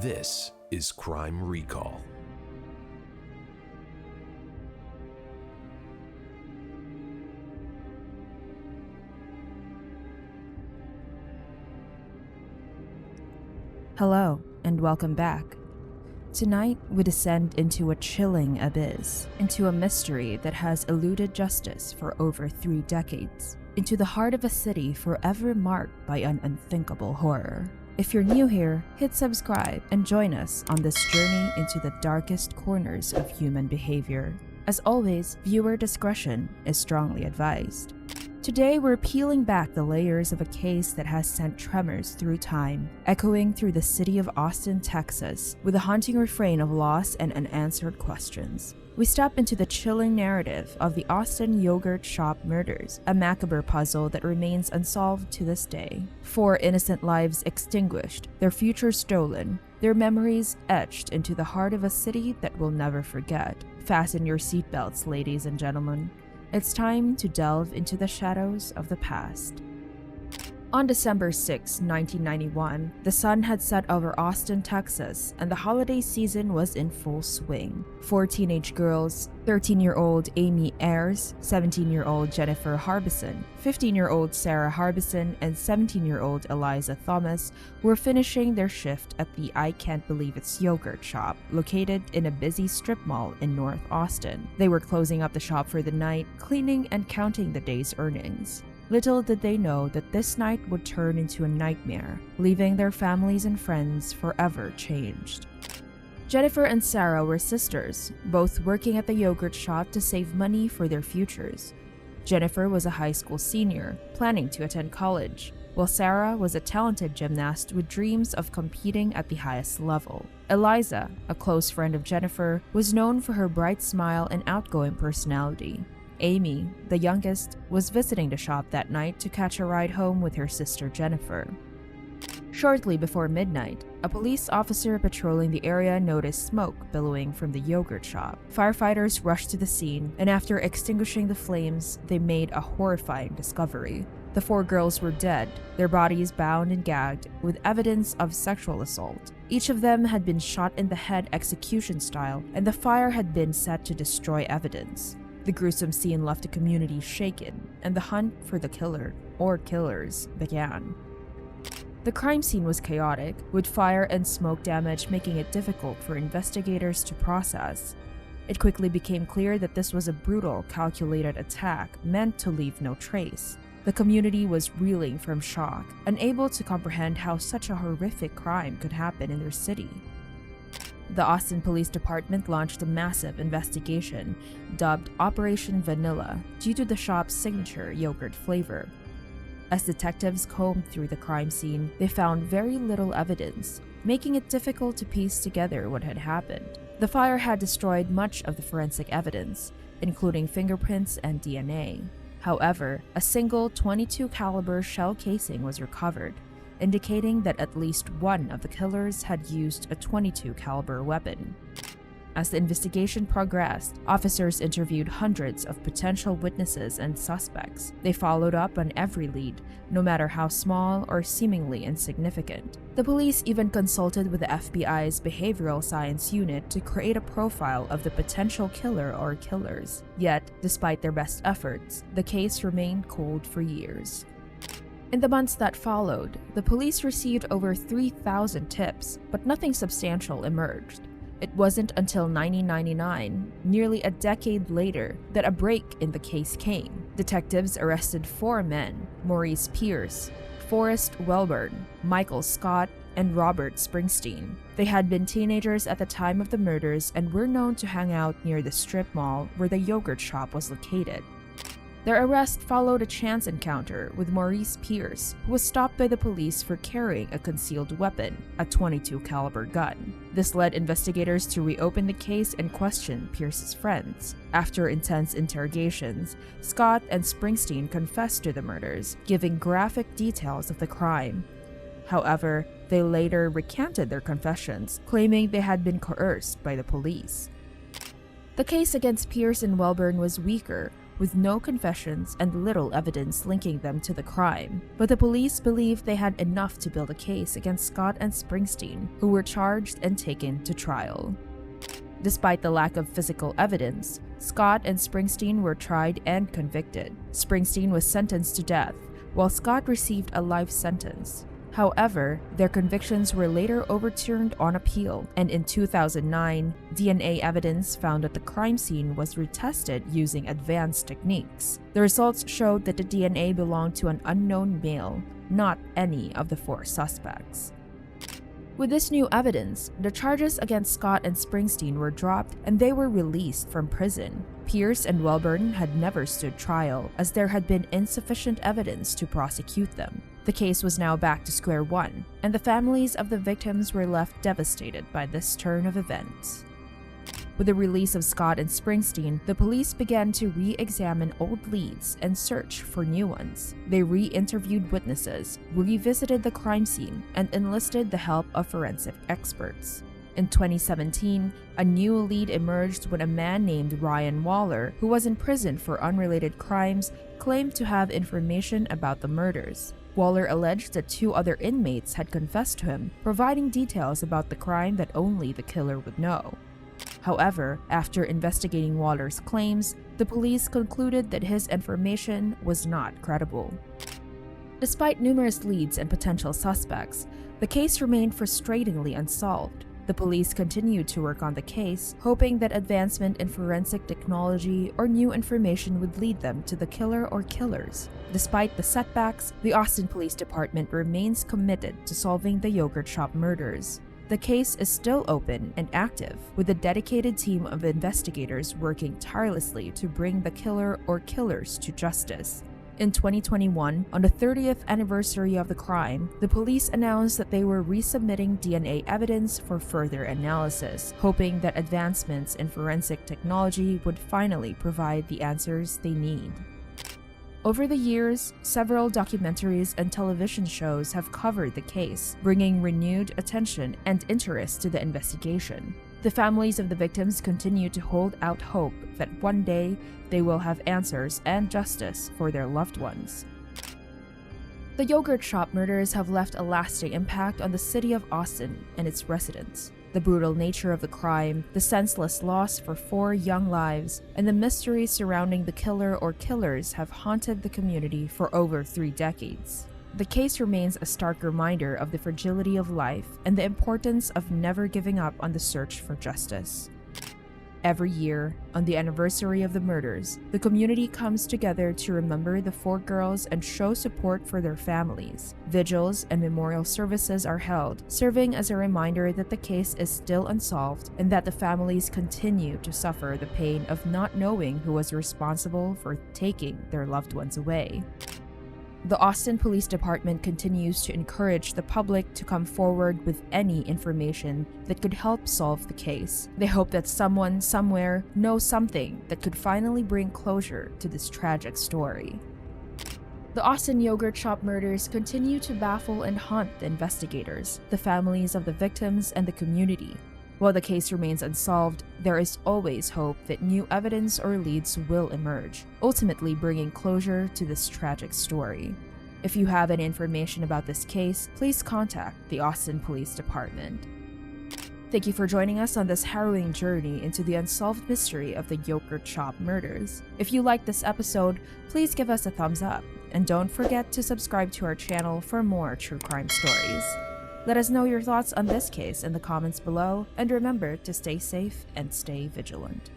This is Crime Recall. Hello, and welcome back. Tonight, we descend into a chilling abyss, into a mystery that has eluded justice for over 3 decades, into the heart of a city forever marked by an unthinkable horror. If you're new here, hit subscribe and join us on this journey into the darkest corners of human behavior. As always, viewer discretion is strongly advised. Today, we're peeling back the layers of a case that has sent tremors through time, echoing through the city of Austin, Texas, with a haunting refrain of loss and unanswered questions. We step into the chilling narrative of the Austin Yogurt Shop murders, a macabre puzzle that remains unsolved to this day. 4 innocent lives extinguished, their futures stolen, their memories etched into the heart of a city that we'll never forget. Fasten your seatbelts, ladies and gentlemen. It's time to delve into the shadows of the past. On December 6, 1991, the sun had set over Austin, Texas, and the holiday season was in full swing. 4 teenage girls, 13-year-old Amy Ayers, 17-year-old Jennifer Harbison, 15-year-old Sarah Harbison, and 17-year-old Eliza Thomas were finishing their shift at the I Can't Believe It's Yogurt Shop, located in a busy strip mall in North Austin. They were closing up the shop for the night, cleaning and counting the day's earnings. Little did they know that this night would turn into a nightmare, leaving their families and friends forever changed. Jennifer and Sarah were sisters, both working at the yogurt shop to save money for their futures. Jennifer was a high school senior, planning to attend college, while Sarah was a talented gymnast with dreams of competing at the highest level. Eliza, a close friend of Jennifer, was known for her bright smile and outgoing personality. Amy, the youngest, was visiting the shop that night to catch a ride home with her sister Jennifer. Shortly before midnight, a police officer patrolling the area noticed smoke billowing from the yogurt shop. Firefighters rushed to the scene, and after extinguishing the flames, they made a horrifying discovery. The 4 girls were dead, their bodies bound and gagged, with evidence of sexual assault. Each of them had been shot in the head execution style, and the fire had been set to destroy evidence. The gruesome scene left the community shaken, and the hunt for the killer, or killers, began. The crime scene was chaotic, with fire and smoke damage making it difficult for investigators to process. It quickly became clear that this was a brutal, calculated attack meant to leave no trace. The community was reeling from shock, unable to comprehend how such a horrific crime could happen in their city. The Austin Police Department launched a massive investigation, dubbed Operation Vanilla, due to the shop's signature yogurt flavor. As detectives combed through the crime scene, they found very little evidence, making it difficult to piece together what had happened. The fire had destroyed much of the forensic evidence, including fingerprints and DNA. However, a single .22 caliber shell casing was recovered, indicating that at least one of the killers had used a .22 caliber weapon. As the investigation progressed, officers interviewed hundreds of potential witnesses and suspects. They followed up on every lead, no matter how small or seemingly insignificant. The police even consulted with the FBI's behavioral science unit to create a profile of the potential killer or killers. Yet, despite their best efforts, the case remained cold for years. In the months that followed, the police received over 3,000 tips, but nothing substantial emerged. It wasn't until 1999, nearly a decade later, that a break in the case came. Detectives arrested 4 men: Maurice Pierce, Forrest Welborn, Michael Scott, and Robert Springsteen. They had been teenagers at the time of the murders and were known to hang out near the strip mall where the yogurt shop was located. Their arrest followed a chance encounter with Maurice Pierce, who was stopped by the police for carrying a concealed weapon, a .22 caliber gun. This led investigators to reopen the case and question Pierce's friends. After intense interrogations, Scott and Springsteen confessed to the murders, giving graphic details of the crime. However, they later recanted their confessions, claiming they had been coerced by the police. The case against Pierce and Welborn was weaker, with no confessions and little evidence linking them to the crime. But the police believed they had enough to build a case against Scott and Springsteen, who were charged and taken to trial. Despite the lack of physical evidence, Scott and Springsteen were tried and convicted. Springsteen was sentenced to death, while Scott received a life sentence. However, their convictions were later overturned on appeal, and in 2009, DNA evidence found at the crime scene was retested using advanced techniques. The results showed that the DNA belonged to an unknown male, not any of the 4 suspects. With this new evidence, the charges against Scott and Springsteen were dropped and they were released from prison. Pierce and Welborn had never stood trial, as there had been insufficient evidence to prosecute them. The case was now back to square one, and the families of the victims were left devastated by this turn of events. With the release of Scott and Springsteen, the police began to re-examine old leads and search for new ones. They re-interviewed witnesses, revisited the crime scene, and enlisted the help of forensic experts. In 2017, a new lead emerged when a man named Ryan Waller, who was in prison for unrelated crimes, claimed to have information about the murders. Waller alleged that 2 other inmates had confessed to him, providing details about the crime that only the killer would know. However, after investigating Waller's claims, the police concluded that his information was not credible. Despite numerous leads and potential suspects, the case remained frustratingly unsolved. The police continued to work on the case, hoping that advancement in forensic technology or new information would lead them to the killer or killers. Despite the setbacks, the Austin Police Department remains committed to solving the yogurt shop murders. The case is still open and active, with a dedicated team of investigators working tirelessly to bring the killer or killers to justice. In 2021, on the 30th anniversary of the crime, the police announced that they were resubmitting DNA evidence for further analysis, hoping that advancements in forensic technology would finally provide the answers they need. Over the years, several documentaries and television shows have covered the case, bringing renewed attention and interest to the investigation. The families of the victims continue to hold out hope that one day they will have answers and justice for their loved ones. The yogurt shop murders have left a lasting impact on the city of Austin and its residents. The brutal nature of the crime, the senseless loss for 4 young lives, and the mystery surrounding the killer or killers have haunted the community for over 3 decades. The case remains a stark reminder of the fragility of life and the importance of never giving up on the search for justice. Every year, on the anniversary of the murders, the community comes together to remember the 4 girls and show support for their families. Vigils and memorial services are held, serving as a reminder that the case is still unsolved and that the families continue to suffer the pain of not knowing who was responsible for taking their loved ones away. The Austin Police Department continues to encourage the public to come forward with any information that could help solve the case. They hope that someone somewhere knows something that could finally bring closure to this tragic story. The Austin yogurt shop murders continue to baffle and haunt the investigators, the families of the victims, and the community. While the case remains unsolved, there is always hope that new evidence or leads will emerge, ultimately bringing closure to this tragic story. If you have any information about this case, please contact the Austin Police Department. Thank you for joining us on this harrowing journey into the unsolved mystery of the yogurt shop murders. If you liked this episode, please give us a thumbs up, and don't forget to subscribe to our channel for more true crime stories. Let us know your thoughts on this case in the comments below, and remember to stay safe and stay vigilant.